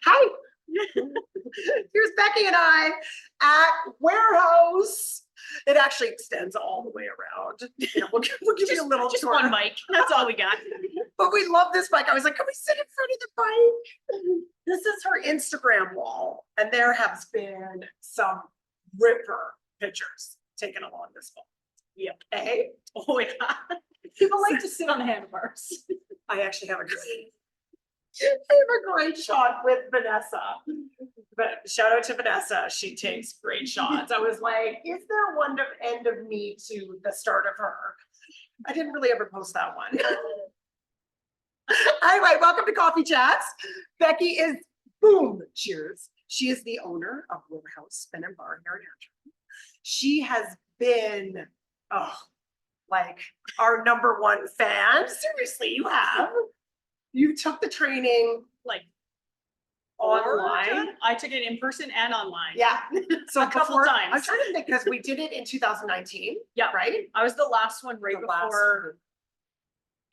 Hi. Here's Becky and I at warehouse. It actually extends all the way around. We'll give you a little Just tour. one mic. That's all we got. But we love this bike. I was like, can we sit in front of the bike? This is her Instagram wall. And there has been some ripper pictures taken along this wall. Yep. Okay. Oh yeah. People like to sit on the handlebars. I actually have a great shot with Vanessa. But shout out to Vanessa. She takes great shots. I was like, is there one end of me to the start of her? I didn't really ever post that one. Anyway, welcome to Coffee Chats. Becky is, boom, cheers. She is the owner of Warehouse Spin and Bar here in Antrim. She has been, like our #1 fan. Seriously, you have. You took the training Like online. I took it in person and online. Yeah. So A couple times. I'm trying to think because we did it in 2019. Yeah. Right? I was the last one right before.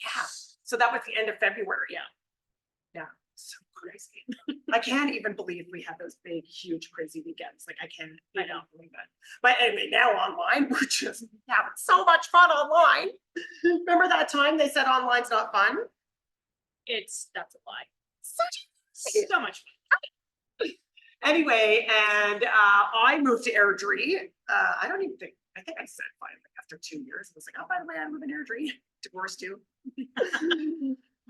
Yeah. So that was the end of February. Yeah. Yeah. So crazy. I can't even believe we had those big, huge, crazy weekends. Like I can't believe it. But anyway, now online, we're just having so much fun online. Remember that time they said online's not fun? That's a lie. So much fun. Anyway, and I moved to Airdrie. I think I said finally after 2 years. I was like, oh, by the way, I live in Airdrie. Divorced too.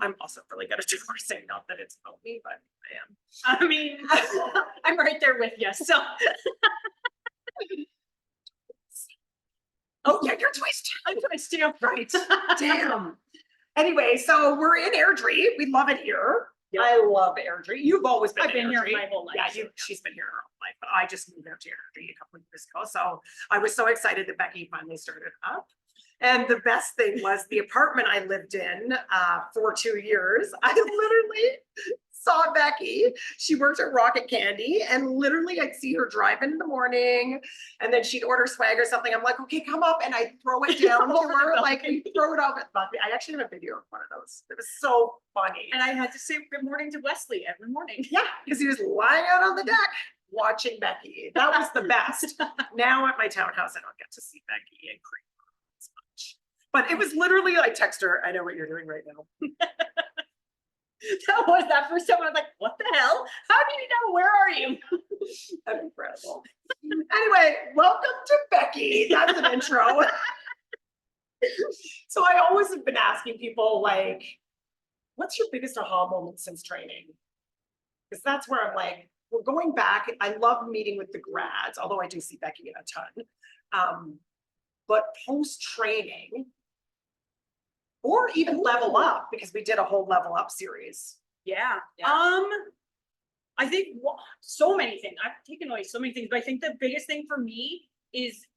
I'm also really good at divorcing. Not that it's about me, but I am. I mean, I'm right there with you. So. Oh yeah, you're twisted. I'm twist too. Right. Damn. Anyway, so we're in Airdrie. We love it here. Yep. I love Airdrie. You've always been. I've been here my whole life. Yeah, she's been here her whole life, but I just moved out to Airdrie a couple of years ago. So I was so excited that Becky finally started up. And the best thing was the apartment I lived in for 2 years. I literally saw Becky. She worked at Rocket Candy, and literally I'd see her driving in the morning, and then she'd order swag or something. I'm like, okay, come up, and I throw it down to her, like we throw it over. I actually have a video of one of those. It was so funny. And I had to say good morning to Wesley every morning. Yeah, because he was lying out on the deck watching Becky. That was the best. Now at my townhouse, I don't get to see Becky and creep as much. But it was literally like, text her, I know what you're doing right now. That was that first time I was like, what the hell? How do you know? Where are you? That's incredible. Anyway, welcome to Becky. That's an intro. So I always have been asking people, like, what's your biggest aha moment since training? Because that's where I'm like, we're going back. I love meeting with the grads, although I do see Becky a ton. But post-training, or even level up, because we did a whole level up series. Yeah. I think so many things. I've taken away so many things, but I think the biggest thing for me is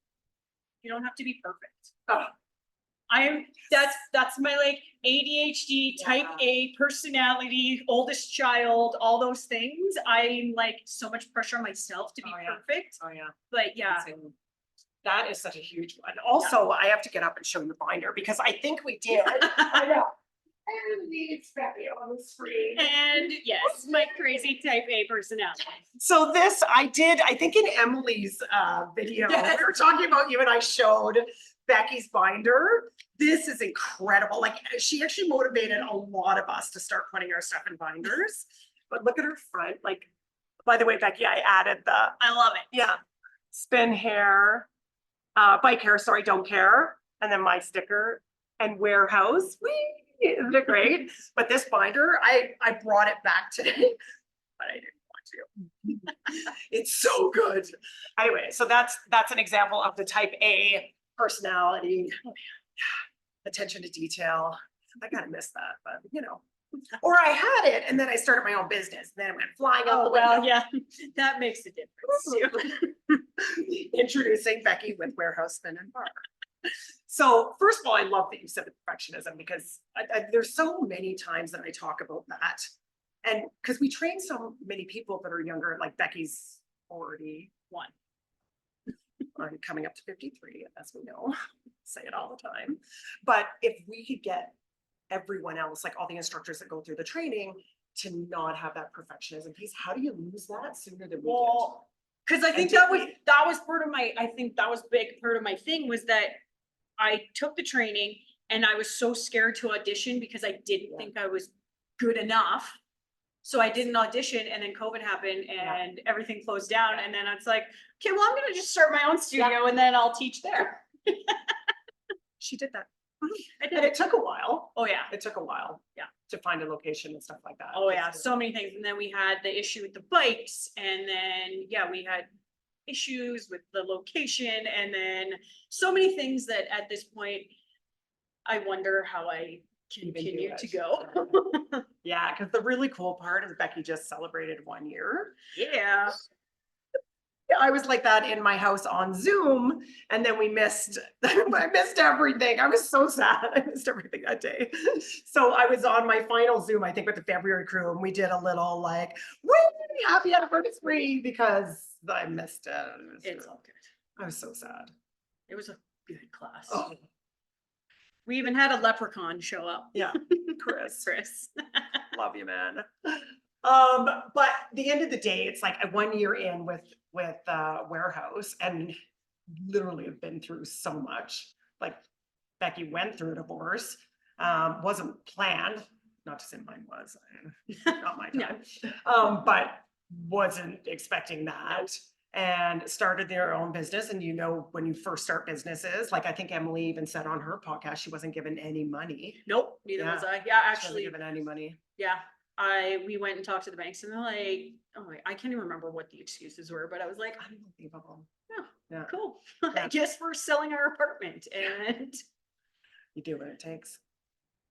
you don't have to be perfect. That's my like ADHD type A personality, oldest child, all those things. I'm like so much pressure on myself to be perfect. Oh yeah. But yeah. That is such a huge one. Also, I have to get up and show you binder because I think we did. I know. And it's Becky on the screen. And yes, my crazy type A personality. So this I did, I think in Emily's video, yes. We were talking about you and I showed Becky's binder. This is incredible. Like she actually motivated a lot of us to start putting our stuff in binders. But look at her front. Like, by the way, Becky, I added I love it. Yeah. Spin hair. Bike hair, sorry, don't care. And then my sticker and warehouse. Isn't it great? But this binder, I brought it back today, but I didn't want to. It's so good. Anyway, so that's an example of the type A personality. Attention to detail. I kind of miss that, but you know. Or I had it and then I started my own business. And then I went flying out the window. Well, yeah, that makes a difference too. Introducing Becky with Warehouse Spin and Bar. So first of all, I love that you said the perfectionism because there's so many times that I talk about that. And because we train so many people that are younger, like Becky's 41. I'm coming up to 53, as we know, say it all the time. But if we could get everyone else, like all the instructors that go through the training, to not have that perfectionism piece? How do you lose that sooner than we Well, because I think did that was part of my, I think that was big part of my thing was that I took the training and I was so scared to audition because I didn't Yeah. think I was good enough. So I didn't audition and then COVID happened and everything closed down. Yeah. And then it's like, okay, well, I'm gonna just start my own studio and then I'll teach there. She did that. I And did. it took a while. Oh, yeah. It took a while. Yeah. To find a location and stuff like that. Oh, yeah. So many things. And then we had the issue with the bikes and then, yeah, we had issues with the location and then so many things that at this point, I wonder how I Even do continue it. to go. Yeah, because the really cool part is Becky just celebrated 1 year. Yeah. I was like that in my house on Zoom, and then we missed, I missed everything. I was so sad. I missed everything that day. So I was on my final Zoom, I think with the February crew, and we did a little like, woo, happy anniversary because I missed it. It's all good. I was so sad. It was a good class. Oh, We even had a leprechaun show up. yeah, Chris. Chris. Love you, man. But the end of the day, it's like 1 year in with warehouse and literally have been through so much. Like Becky went through a divorce, wasn't planned, not to say mine was, not my time, but wasn't expecting that. And started their own business. And you know, when you first start businesses, like I think Emily even said on her podcast, she wasn't given any money. Nope, neither Yeah. was I. Yeah, She wasn't actually, given any money. yeah. We went and talked to the banks and they're like, oh, I can't even remember what the excuses were, but I was like, Unbelievable. yeah, Yeah. cool. Yeah. I guess we're selling our apartment and You do what it takes.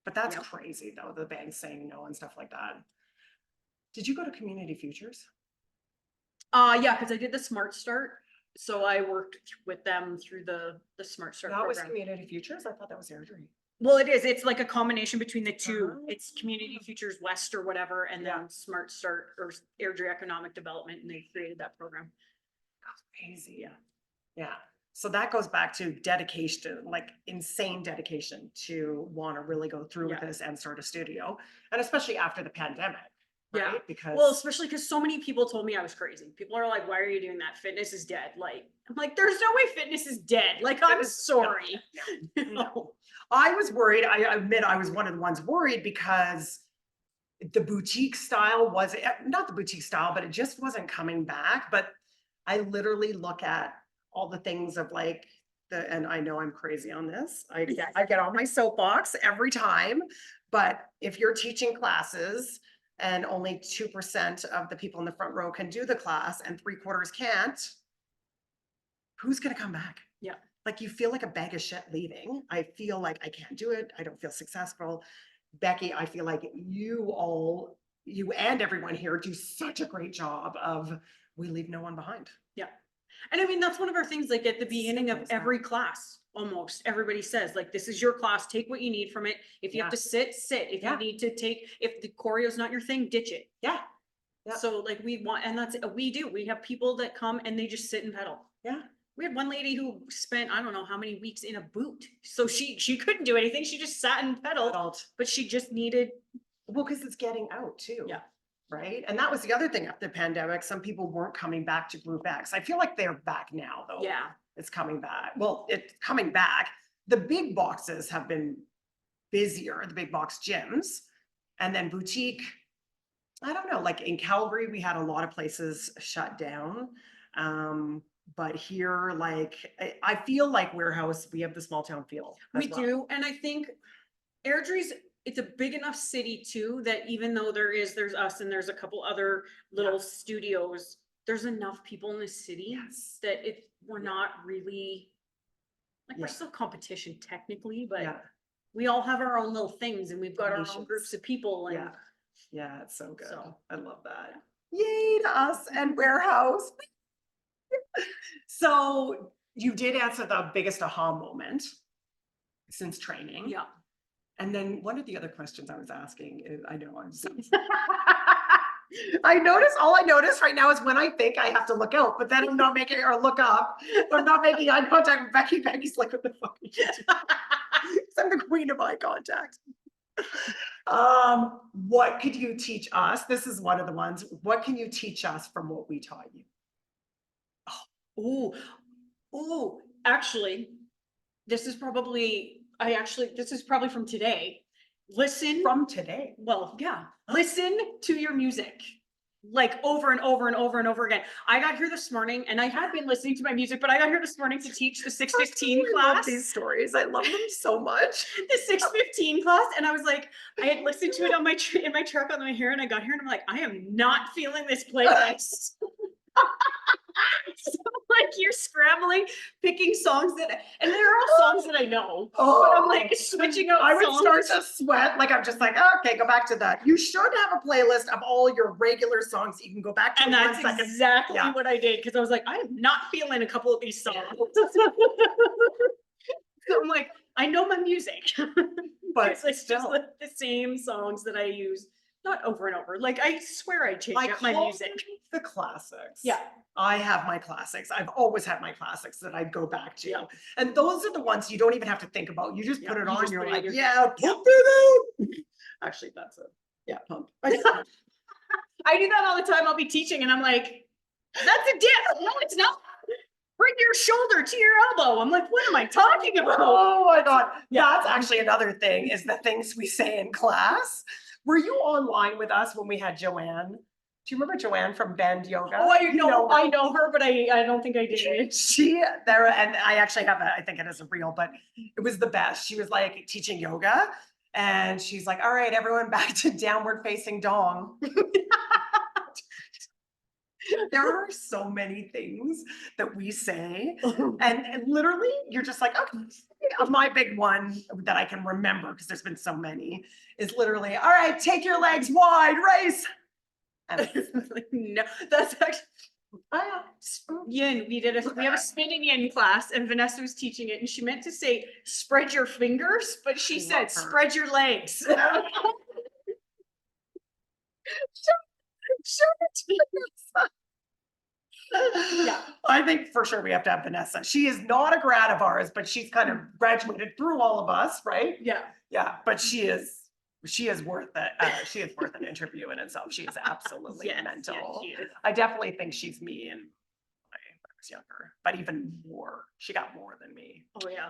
But that's Yep. crazy though, the banks saying no and stuff like that. Did you go to Community Futures? yeah, because I did the Smart Start. So I worked with them through the Smart Start That was program. Community Futures? I thought that was surgery. Well, it is. It's like a combination between the two. Oh. It's Community Futures West or whatever, and Yeah. then Smart Start or Airdrie Economic Development, and they created that program. That's crazy. Yeah. Yeah. So that goes back to dedication, like insane dedication to want to really go through with Yeah. this and start a studio. And especially after the pandemic, Yeah. right? Because Well, especially because so many people told me I was crazy. People are like, why are you doing that? Fitness is dead. Like, I'm like, there's no way fitness is dead. Like, I'm Fitness- sorry. no, no. I was worried. I admit I was one of the ones worried because the boutique style was not the boutique style, but it just wasn't coming back. But I literally look at all the things of like and I know I'm crazy on this. I get on my soapbox every time. But if you're teaching classes and only 2% of the people in the front row can do the class and 3/4 can't, who's gonna come back? Yeah. Like you feel like a bag of shit leaving. I feel like I can't do it. I don't feel successful. Becky, I feel like you and everyone here do such a great job of we leave no one behind. Yeah. And I mean, that's one of our things, like at the beginning of Simple as that. every class, almost everybody says, like, this is your class, take what you need from it. If you have to sit, sit. If Yeah. you need to take, if the choreo's not your thing, ditch it. Yeah. Yeah. So like we want, and that's, we do, we have people that come and they just sit and pedal. Yeah. We had one lady who spent, I don't know how many weeks in a boot. So she couldn't do anything. She just sat and pedaled, Adult. but she just needed, Well, because it's getting out too. Yeah. Right. And that was the other thing after the pandemic. Some people weren't coming back to Group X. I feel like they're back now though. yeah. It's coming back. Well, it's coming back. The big boxes have been busier, the big box gyms. And then boutique, I don't know, like in Calgary, we had a lot of places shut down. But here, like, I feel like Warehouse, we have the small town feel. as We well. do, and I think Airdrie's, it's a big enough city too, that even though there's us and there's a couple other little studios, there's enough people in the city Yes. that we're not really, like, we're Yeah. still competition technically, but Yeah. we all have our own little things and we've got our own Niches. groups of people and Yeah. Yeah, it's so good. So. I love that. Yay to us and Warehouse. So you did answer the biggest aha moment since training. yeah. And then one of the other questions I was asking is, I know I'm so all I notice right now is when I think I have to look out, but then I'm not making or look up. I'm not making eye contact with Becky. Becky's like, what the fuck? 'Cause I'm the queen of eye contact. What could you teach us? This is one of the ones. What can you teach us from what we taught you? Ooh, ooh, actually, this is probably from today. Listen, From today. well, yeah, listen to your music. Like over and over and over and over again. I got here this morning and I had been listening to my music, but I got here this morning to teach the 615 I love class. these stories. I love them so much. The 615 class, and I was like, I had listened to it on my in my truck on the way here, and I got here and I'm like, I am not feeling this playlist. So like you're scrambling, picking songs that, and there are all songs that I know, but I'm like switching out I would songs. start to sweat. Like I'm just like, okay, go back to that. You should have a playlist of all your regular songs that you can go back to. And in that's 1 second. exactly Yeah. what I did, because I was like, I am not feeling a couple of these songs. So I'm like, I know my music, But it's just still. the same songs that I use, not over and over. Like I swear I change up my call music. them the classics. Yeah. I have my classics. I've always had my classics that I go back to. Yeah. And those are the ones you don't even have to think about. You just Yeah, put it you on, just you're put it in like, your- yeah, pump it out. Actually, that's it. Yeah, pump. I do that all the time. I'll be teaching and I'm like, that's a dip. No, it's not. Bring your shoulder to your elbow. I'm like, what am I talking about? Oh my God. Yeah. That's actually another thing is the things we say in class. Were you online with us when we had Joanne? Do you remember Joanne from Bend Yoga? Oh, I You know, her. I know her, but I don't think I did. She there, and I actually have I think it is a reel, but it was the best. She was like teaching yoga, and she's like, all right, everyone back to downward facing dog. There are so many things that we say, and literally you're just like, okay. My big one that I can remember, because there's been so many, is literally, all right, take your legs wide, race. And Like, no, that's actually I yin. We have a spinning yin class, and Vanessa was teaching it, and she meant to say spread your fingers, but she I said love her. spread your legs. Yeah, I think for sure we have to have Vanessa. She is not a grad of ours, but she's kind of graduated through all of us, right? Yeah. Yeah, but she is worth it. She is worth an interview in itself. She is absolutely Yes, mental. yes, she is. I definitely think she's me and when I was younger, but even more. She got more than me. Oh yeah.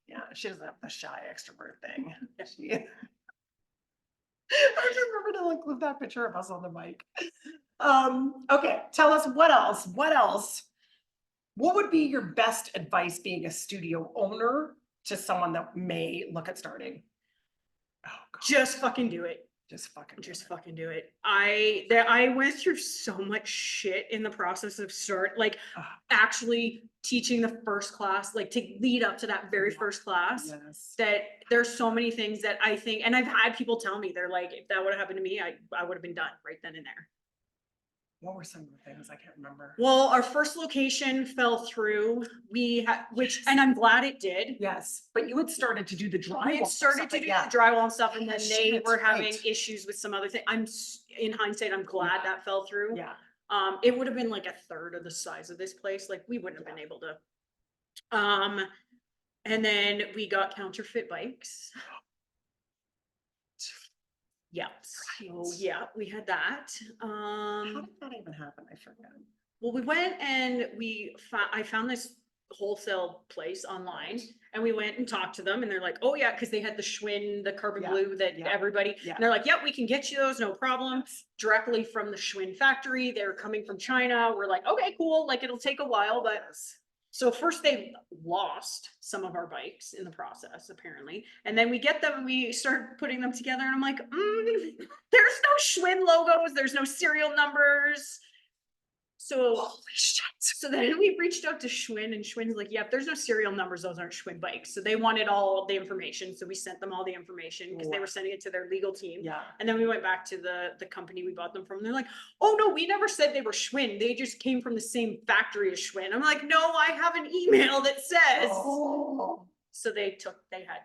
Yeah, she doesn't have the shy extrovert thing. She, I just remember to include that picture of us on the mic. Okay, tell us what else? What else? What would be your best advice being a studio owner to someone that may look at starting? Oh God, Just fucking do it. just fucking do Just it. fucking do it. I went through so much shit in the process of actually teaching the first class, like to lead up to that very first class. Yes. That there's so many things that I think, and I've had people tell me, they're like, if that would have happened to me, I would have been done right then and there. What were some of the things I can't remember? Well, our first location fell through. We had, and I'm glad it did. Yes, but you had started to do the drywall. We had started to stuff, do yeah. the drywall and stuff, and then they Shit, were having right. issues with some other thing. In hindsight, I'm glad Yeah. that fell through. Yeah. It would have been like a third of the size of this place. Like we wouldn't have been able to. And then we got counterfeit bikes. Yeah. So yeah, we had that. How did that even happen? I forget. Well, we went and I found this wholesale place online, and we went and talked to them, and they're like, oh yeah, because they had the Schwinn, the carbon Yeah, blue that yeah, everybody, yeah. and they're like, yeah, we can get you those, no problem. Directly from the Schwinn factory. They're coming from China. We're like, okay, cool. Like it'll take a while, but so first they lost some of our bikes in the process, apparently. And then we get them and we start putting them together, and I'm like, there's no Schwinn logos, there's no serial numbers. So Holy shit. So then we reached out to Schwinn, and Schwinn's like, yeah, if there's no serial numbers, those aren't Schwinn bikes. So they wanted all the information. So we sent them all the information because they were sending it to their legal team. Yeah. And then we went back to the company we bought them from. And they're like, oh no, we never said they were Schwinn. They just came from the same factory as Schwinn. I'm like, no, I have an email that says. Oh. So they had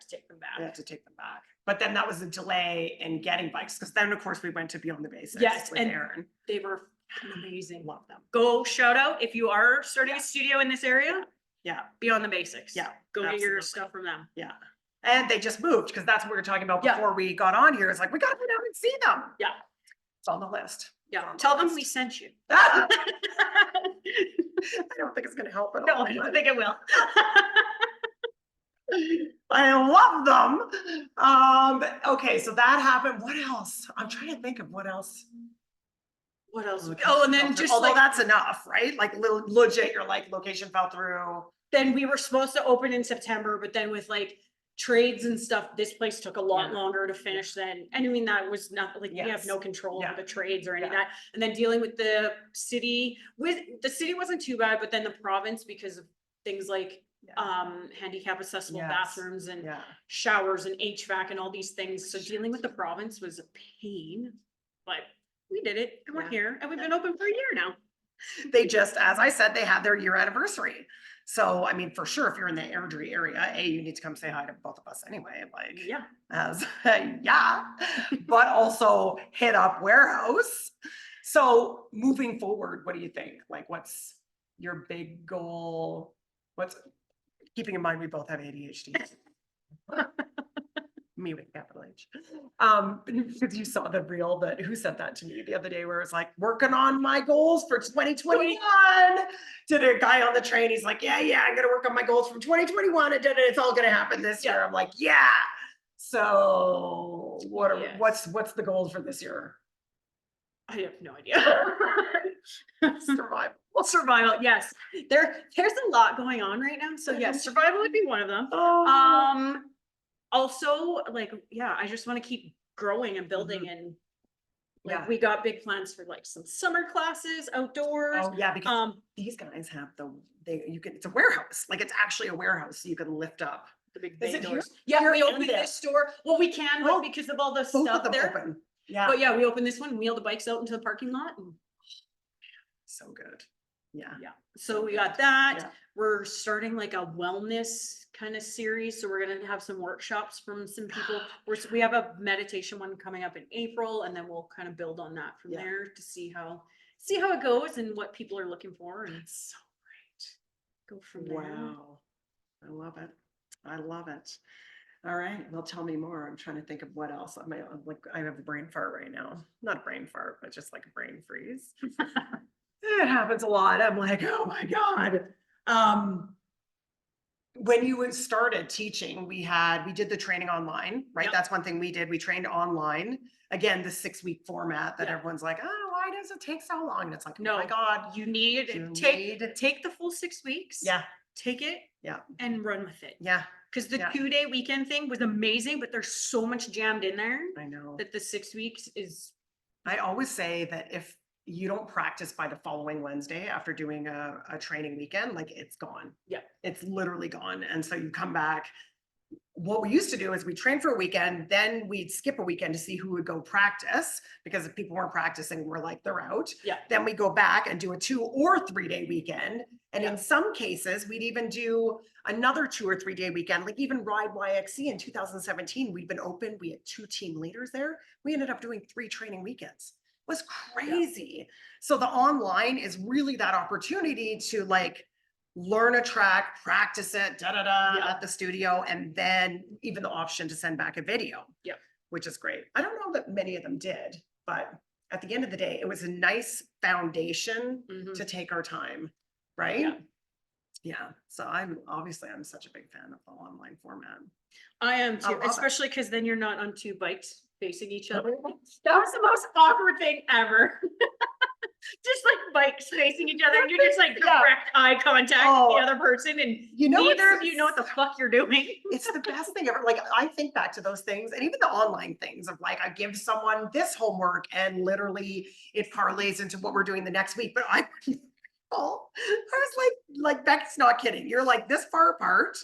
to take them back. They had to take them back. But then that was a delay in getting bikes, because then of course we went to Beyond the Basics Yes, with and Aaron. they were amazing. Love them. Go shout out if you are starting a studio in this area. Yeah. Beyond the Basics. Yeah, Go get your absolutely. stuff from them. Yeah. And they just moved, because that's what we were talking about Yeah. before we got on here. It's like, we gotta go down and see them. Yeah. It's on the list. Yeah, It's on the tell them list. we sent you. I don't think it's gonna help at No, all. I don't but think it will. I love them. Okay, so that happened. What else? I'm trying to think of what else. What else? Location Oh, and fell then through. just Although like, that's enough, right? Like little legit, you're like, location fell through. then we were supposed to open in September, but then with like trades and stuff, this place took a lot Yeah. longer to finish than, and I mean, that was not like, we have Yes. no control Yeah. over the trades or any of Yeah. that. And then dealing with the city wasn't too bad, but then the province, because of things like handicap accessible Yes. bathrooms and Yeah. showers and HVAC and all these things. So dealing with the province was a pain, but we did it and we're Yeah. here and we've been open for a year now. They just, as I said, they had their year anniversary. So, I mean, for sure, if you're in the Airdrie area, you need to come say hi to both of us anyway, like, Yeah. as, yeah, but also hit up warehouse. So moving forward, what do you think? Like, what's your big goal? What's, keeping in mind, we both have ADHD. Me with capital H. Because you saw the reel that, who sent that to me the other day, where it's like, working on my goals for 2021. To the guy on the train, he's like, yeah, I'm gonna work on my goals from 2021, and it's all gonna happen this year. I'm like, yeah. So what are, Yes. what's the goals for this year? I have no idea. Survival. Well, survival, yes. There's a lot going on right now. So yes, survival would be one of them. Oh, Also, like, yeah, I just want to keep growing and building and like yeah. we got big plans for like some summer classes outdoors. Oh, yeah, because these guys have you can, it's a warehouse, like it's actually a warehouse, so you can lift up. The big Is bay it here? doors. Yeah, Here we and opened there? this store. Well, we can, Well, but because of all the Both of stuff them there. open. Yeah. But yeah, we opened this one, wheel the bikes out into the parking lot. And So good. Yeah. yeah, so we got that. Yeah. We're starting like a wellness kind of series. So we're gonna have some workshops from some people. We have a meditation one coming up in April, and then we'll kind of build on that from Yeah. there to see how it goes and what people are looking for, and It's so go from great. there. Wow. I love it. I love it. All right. Well, tell me more. I'm trying to think of what else. I'm like, I have a brain fart right now. Not a brain fart, but just like a brain freeze. It happens a lot. I'm like, oh my God. When you started teaching, we did the training online, right? Yep. That's one thing we did. We trained online. Again, the 6-week format that Yeah. everyone's like, oh, why does it take so long? And it's like, oh No. my God. You need You take the full 6 weeks. Yeah. Take it. Yeah. And run with it. Yeah. Because the Yeah. 2-day weekend thing was amazing, but there's so much jammed in there I know. that the 6 weeks is. I always say that if you don't practice by the following Wednesday after doing a training weekend, like it's gone. Yeah. It's literally gone. And so you come back. What we used to do is we train for a weekend, then we'd skip a weekend to see who would go practice, because if people weren't practicing, we're like, they're out. Yeah. Then we go back and do a 2 or 3 day weekend. And Yeah. in some cases, we'd even do another 2 or 3 day weekend, like even Ride YXC in 2017, we'd been open. We had 2 team leaders there. We ended up doing 3 training weekends. It was crazy. So the online is really that opportunity to like learn a track, practice it, Yeah. at the studio, and then even the option to send back a video. Yep. Which is great. I don't know that many of them did, but at the end of the day, it was a nice foundation Mhm. to take our time, right? Yeah. Yeah. So I'm such a big fan of the online format. I am I too, love it. especially because then you're not on 2 bikes facing each other. That was the most awkward thing ever. Just like bikes facing each other, and you're just like Yeah. direct eye contact Oh, with the other person, and you know, neither it's- of you know what the fuck you're doing. It's the best thing ever. Like I think back to those things, and even the online things of like, I give someone this homework and literally it parlays into what we're doing the next week. But I was like Becky's not kidding. You're like this far apart,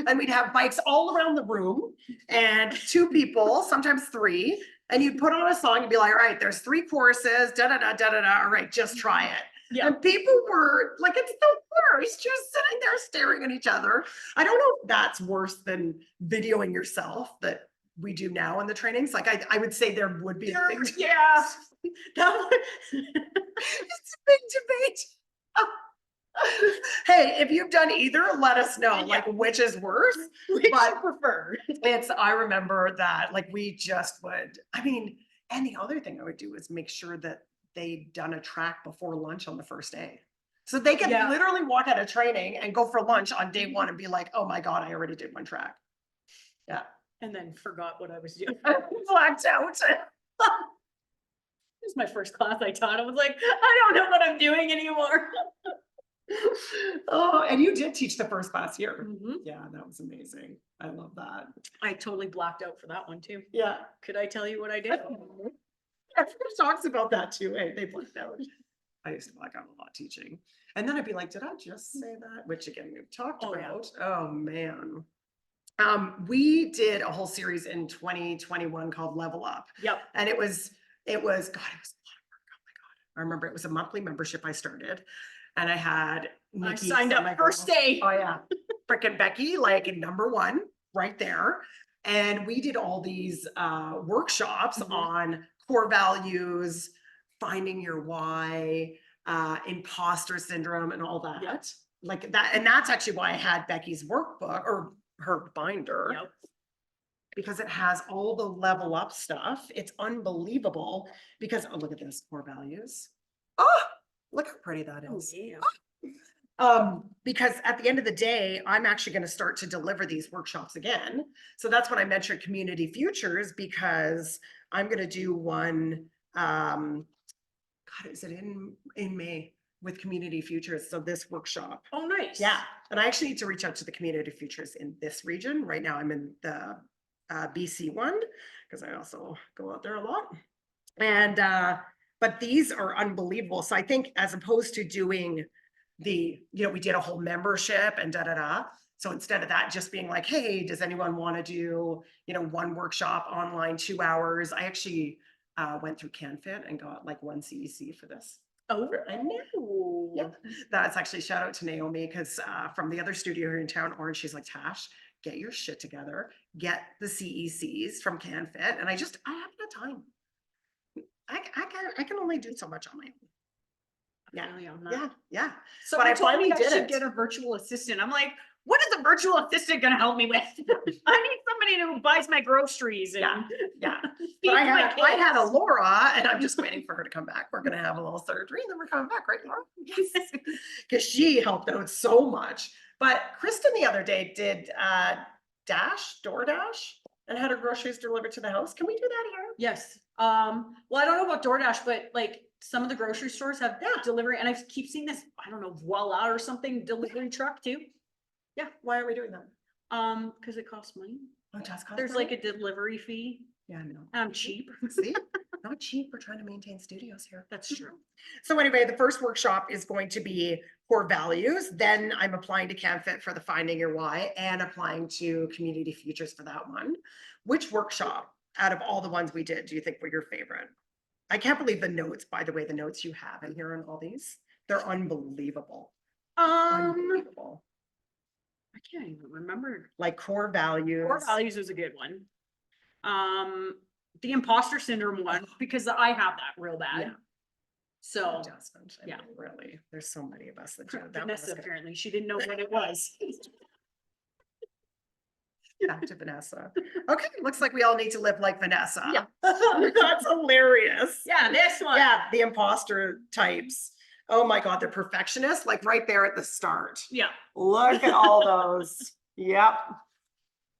and we'd have bikes all around the room, and 2 people, sometimes 3, and you'd put on a song and be like, all right, there's 3 choruses, da da da da da da. All right, just try it. Yeah. And people were like, it's the worst, just sitting there staring at each other. I don't know if that's worse than videoing yourself that we do now in the trainings. Like I would say there would be a big, Yeah. That it's a big debate. Hey, if you've done either, let us know, Yeah. like, which is worse. Which But- you prefer? I remember that, like, we just would, I mean, and the other thing I would do is make sure that they'd done a track before lunch on the first day. So they could Yeah. literally walk out of training and go for lunch on day one and be like, oh my God, I already did one track. Yeah. And then forgot what I was doing. Blacked out. This was my first class I taught. I was like, I don't know what I'm doing anymore. Oh, and you did teach the first class here. Mhm. Yeah, that was amazing. I love that. I totally blacked out for that one too. Yeah. Could I tell you what I did? Everyone talks about that too. Hey, they blacked out. I used to black out a lot teaching. And then I'd be like, did I just say that? Which again, we've talked Oh, yeah. about. Oh, man. We did a whole series in 2021 called Level Up. Yep. And it was, God, it was a lot of work. Oh my God. I remember it was a monthly membership I started. And I had I Nikki, signed some up of my first girls. day. Oh yeah. Frickin' Becky, like number one right there. And we did all these workshops Mhm. on core values, finding your why, imposter syndrome and all that. Yep. Like that. And that's actually why I had Becky's workbook or her binder. Yep. Because it has all the level up stuff. It's unbelievable because, oh, look at this, core values. Oh, look how pretty that Oh, is. yeah. Because at the end of the day, I'm actually going to start to deliver these workshops again. So that's when I mentioned Community Futures, because I'm going to do one, God, is it in May with Community Futures? So this workshop. Oh, nice. Yeah. And I actually need to reach out to the Community Futures in this region. Right now I'm in the BC one, because I also go out there a lot. And, but these are unbelievable. So I think as opposed to doing we did a whole membership and So instead of that just being like, hey, does anyone want to do, one workshop online, 2 hours? I actually went through CanFit and got like 1 CEC for this. Oh, I know. Yep. That's actually shout out to Naomi, because from the other studio here in town, Orange, she's like, Tash, get your shit together, get the CECs from CanFit. And I haven't had time. I can only do so much on my own. Yeah. So But I I finally finally did should it. get a virtual assistant. I'm like, what is a virtual assistant gonna help me with? I need somebody who buys my groceries and Yeah. feeds But I my had a kids. Laura, and I'm just waiting for her to come back. We're gonna have a little surgery, and then we're coming back, right, Laura? Yes. Because she helped out so much. But Kristen the other day did DoorDash, and had her groceries delivered to the house. Can we do that here? Yes. Well, I don't know about DoorDash, but like some of the grocery stores have Yeah. delivery, and I keep seeing this, I don't know, Voila or something delivery truck too. Yeah. Why are we doing that? Because it costs money. Oh, it does cost There's money? like a delivery fee. Yeah, I know. I'm cheap. See, not cheap. We're trying to maintain studios here. That's true. So anyway, the first workshop is going to be core values. Then I'm applying to CanFit for the finding your why, and applying to Community Futures for that one. Which workshop out of all the ones we did do you think were your favorite? I can't believe the notes, by the way, the notes you have in here on all these, they're unbelievable. Unbelievable. I can't even remember. Like core values. Core values was a good one. The imposter syndrome one, because I have that real bad. Yeah. So Adjustment. I yeah. mean, really, there's so many of us that do that. Vanessa, apparently, she didn't know what it was. Back to Vanessa. Okay, looks like we all need to live like Vanessa. Yeah. That's hilarious. Yeah, this one. Yeah, the imposter types. Oh my God, they're perfectionists, like right there at the start. Yeah. Look at all those. Yep.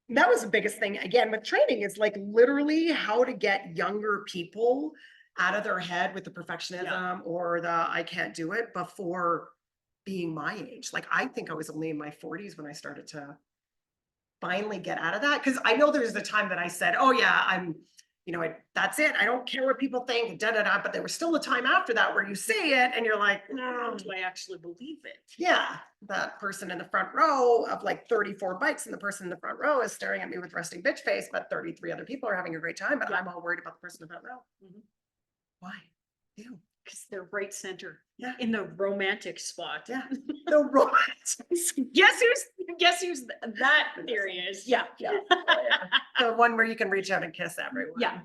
That was the biggest thing again with training, is like literally how to get younger people out of their head with the perfectionism or the I can't do it before being my age. Like I think I was only in my 40s when I started to finally get out of that. Because I know there's the time that I said, oh yeah, I'm, that's it. I don't care what people think, but there was still a time after that where you say it and you're like, no. Do I actually believe it? Yeah, that person in the front row of like 34 bikes, and the person in the front row is staring at me with resting bitch face, but 33 other people are having a great time, but I'm all worried about the person in the front row. Why? Ew. Because they're right center. Yeah. In the romantic spot. Yeah. The romantic. Guess who's that theory is? Yeah. Oh, yeah. The one where you can reach out and kiss everyone. Yeah.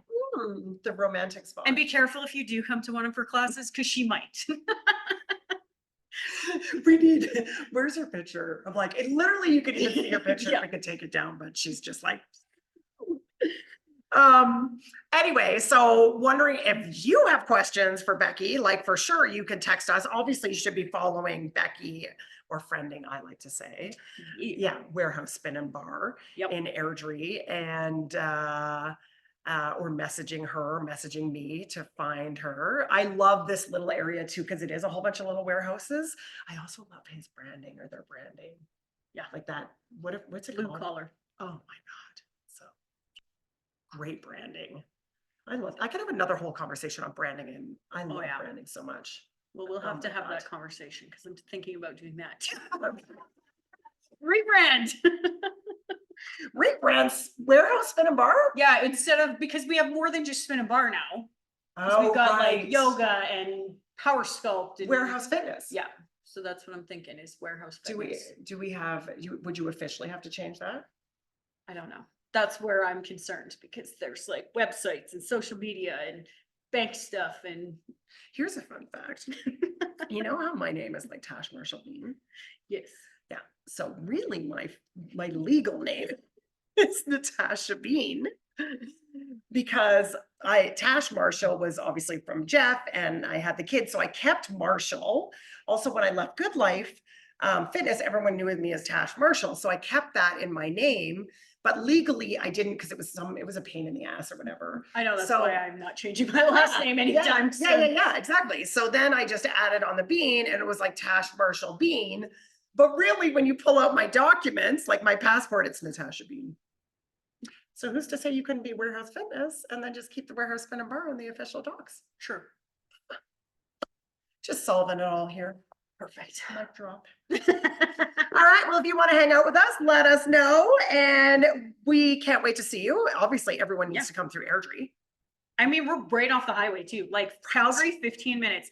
The romantic spot. And be careful if you do come to one of her classes, because she might. We need, where's her picture? I'm like, it literally, you could even see her picture if Yeah. I could take it down, but she's just like. Anyway, so wondering if you have questions for Becky, like for sure you can text us. Obviously, you should be following Becky or friending, I like to say. Yeah, Warehouse Spin and Bar Yep. in Airdrie, and or messaging me to find her. I love this little area too, because it is a whole bunch of little warehouses. I also love his branding or their branding. Yeah, like that. What's it Blue called? collar. Oh my God. So great branding. I could have another whole conversation on branding, and I love yeah. branding so much. Well, we'll Oh have to my have God. that conversation because I'm thinking about doing that. Rebrand. Rebrands Warehouse Spin and Bar? Yeah, instead of, because we have more than just spin and bar now. 'Cause we've got like yoga and power sculpt and Warehouse Fitness. Yeah, so that's what I'm thinking is warehouse Do fitness. we have, would you officially have to change that? I don't know. That's where I'm concerned because there's like websites and social media and bank stuff and Here's a fun fact. You know how my name is like Tash Marshall Bean? yes. Yeah. So really my legal name is Natasha Bean, because Tash Marshall was obviously from Jeff, and I had the kids, so I kept Marshall. Also, when I left Good Life Fitness, everyone knew me as Tash Marshall, so I kept that in my name. But legally, I didn't, because it was a pain in the ass or whatever. I know, that's So- why I'm not changing my last name anytime soon. Yeah, exactly. So then I just added on the Bean, and it was like Tash Marshall Bean. But really, when you pull out my documents, like my passport, it's Natasha Bean. So who's to say you couldn't be Warehouse Fitness and then just keep the Warehouse Spin and Bar on the official docs? Sure. Just solving it all here. Perfect. Mic drop. All right. Well, if you want to hang out with us, let us know. And we can't wait to see you. Obviously, everyone needs to come through Airdrie. I mean, we're right off the highway too. Like Calgary, 15 minutes.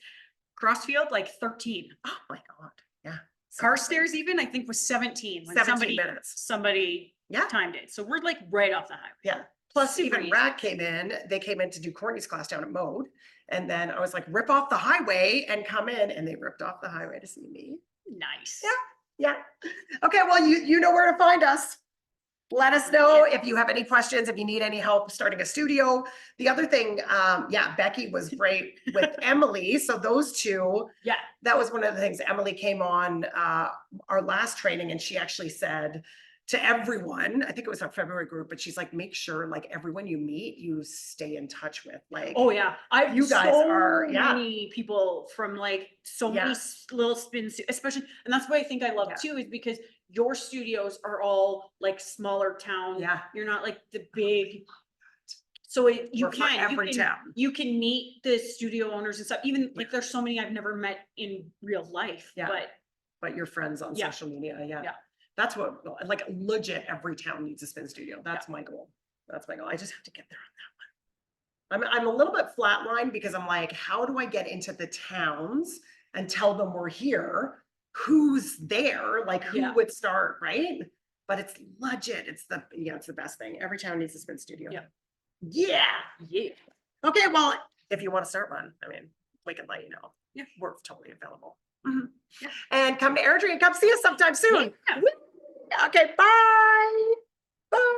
Crossfield, like 13. Oh my God. Yeah. Carstairs even, I think, was 17. When 17 minutes. Somebody timed it. So we're like right off the highway. Yeah. Plus, Super even easy. Rat came in. They came in to do Courtney's class down at Mode. And then I was like, rip off the highway and come in. And they ripped off the highway to see me. Nice. Yeah. Okay. Well, you know where to find us. Let us know if you have any questions, if you need any help starting a studio. The other thing, Becky was great with Emily. So those two, that was one of the things. Emily came on our last training, and she actually said to everyone, I think it was our February group, but she's like, make sure like everyone you meet, you stay in touch with. Like, oh yeah, you guys are many people from like so many little spins, especially, and that's what I think I love too, is because your studios are all like smaller town. Yeah. You're not like the big. So you can meet the studio owners and stuff. Even like there's so many I've never met in real life. Yeah. But your friends on social media. Yeah. That's what, like, legit every town needs a spin studio. That's my goal. That's my goal. I just have to get there on that one. I'm a little bit flatlined because I'm like, how do I get into the towns and tell them we're here? Who's there? Like, who would start, right? But it's legit. It's the best thing. Every town needs a spin studio. Yeah. Okay, well, if you want to start one, I mean, we can let you know. Yeah, we're totally available. And come to Airdrie and come see us sometime soon. Okay, bye. Bye.